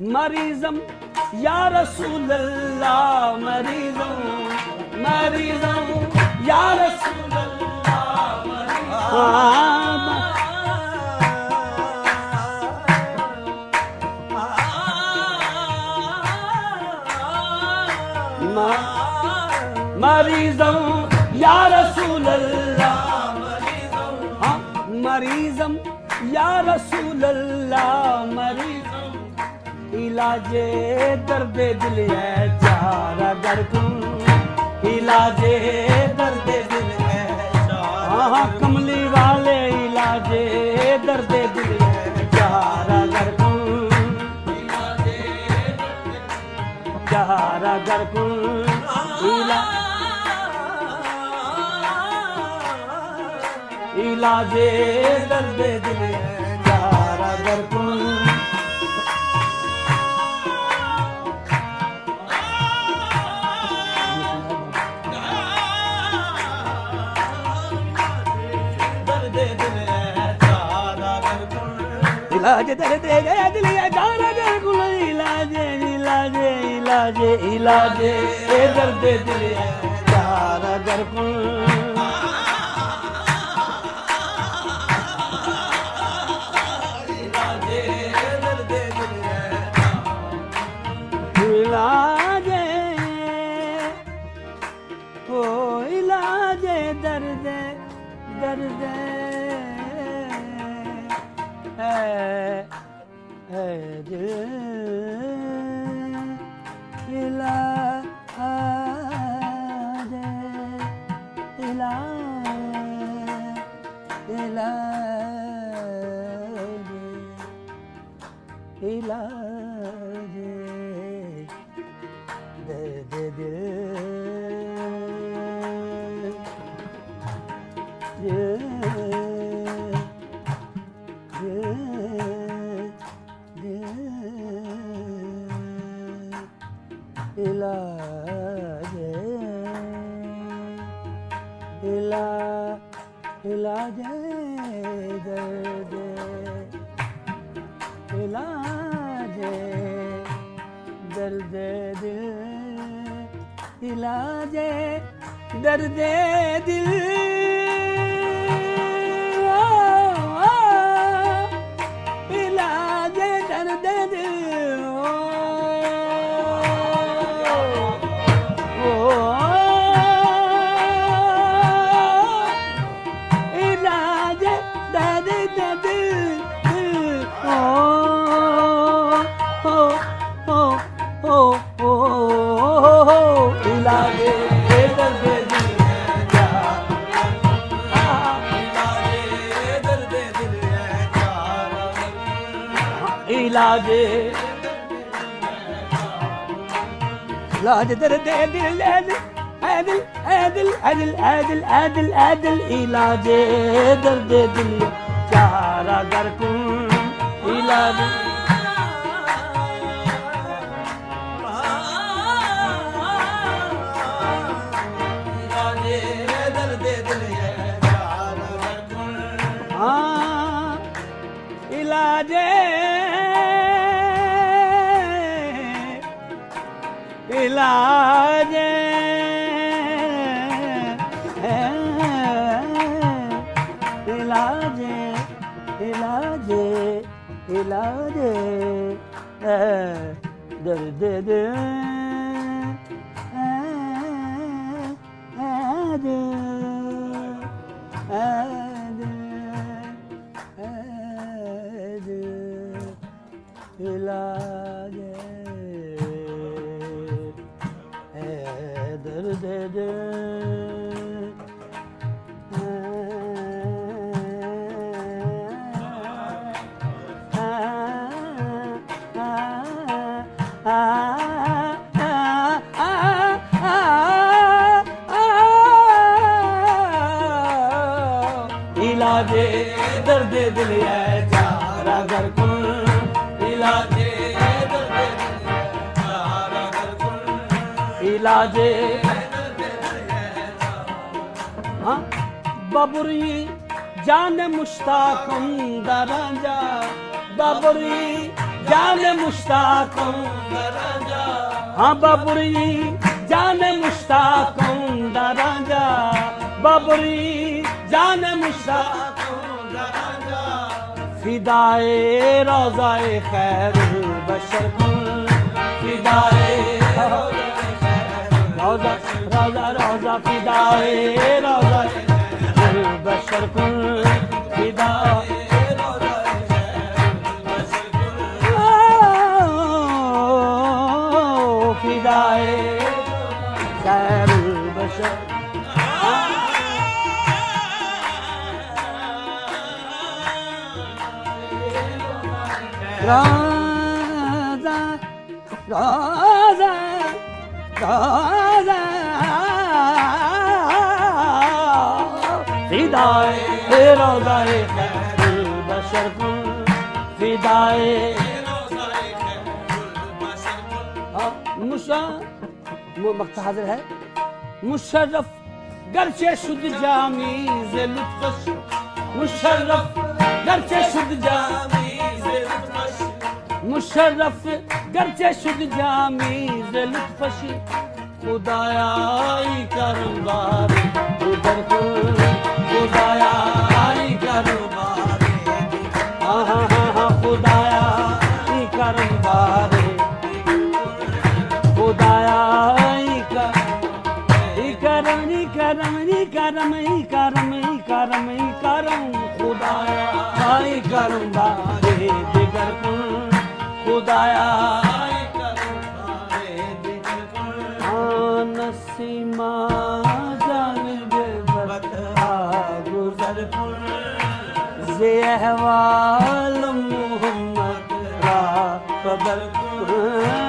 मरीज़म या रसूल अल्लाह, मरीज़म मरीज़म या रसूल अल्लाह, मरीज़म या रसूल अल्लाह, मरीज़म या रसूल अल्लाह, मरीज़म इलाजे दर्द दिल है चारा दरकुन, इलाजे दर्द दिल है चारा, कमली वाले इलाजे दर्द दिल है चारा दरकुन, चारा दरकुन इलाजे दर्द दिल चारा दरकुन, दर्द दिल चारा दरकुन, इलाजे दर्द दिल चारा दरकुन, इलाजे इलाजे इलाजे इलाजे दर्द दिल चारा दरकुन, इलाजे ओ इलाजे दर्द दर्द है दिल, इलाजे इलाजे इलाजे दर्द दिल, इलाजे इलाजे दर्द, इलाजे दर्द दिल, इलाजे दर्द दिल, इलाजे दर्द दिल, इलाजे दर्द दिल, इलाजे दर्द दिल दर्द दिल इलाजे इलाजे दर्द दिल आदिल आदिल आदिल आदिल आदिल आदिल इलाजे दर्द दिल चारा दरकुन, इलाजे इलाजे इलाजे इलाजे इलाजे इलाजे दर्द दिल इलाजे दर्द दिल इलाजे दर्द दिल है चारा दरकुन, इलाजे दर्द दिल है चारा दरकुन, इलाजे हाँ बबुरी जान मुश्ताकुम दराजा, बबुरी जाने मुश्ताकों दराजा हाँ बाबरी जाने मुश्ताकों दराजा बाबरी जाने मुश्ताकों दराजा फिदाए रोज़ाए खैरुल बशर कुन फिदाए रोज़ा रोज़ा रोज़ा फिदाए रोज़ाए खैरुल बशर कुन फिदाए फिदाए खैरुल बशर रोज़ा रोज़ा रोज़ा फिदाए रोज़ाए खैरुल बशर कुन फिदाए वक्त हाजिर है मुशर्रफ गर्चे शुद्ध जामीज़ लुत्फ़श मुशर्रफ गर्चे शुद्ध जामीज़ लुत्फ़श मुशर्रफ गर्चे शुद्ध जामीज़ लुत्फ़श खुदाया करम बारे उधर खुदाया करम बारे हाँ हाँ हाँ खुदाया करम बारे खुदाया करम खुदाया करम बारे दिगर कुन खुदाया करम बारे दिगर कुन नसीमा जानिब बता गुजर कुन ज़े अहवाल मोहम्मद रा खबर कुन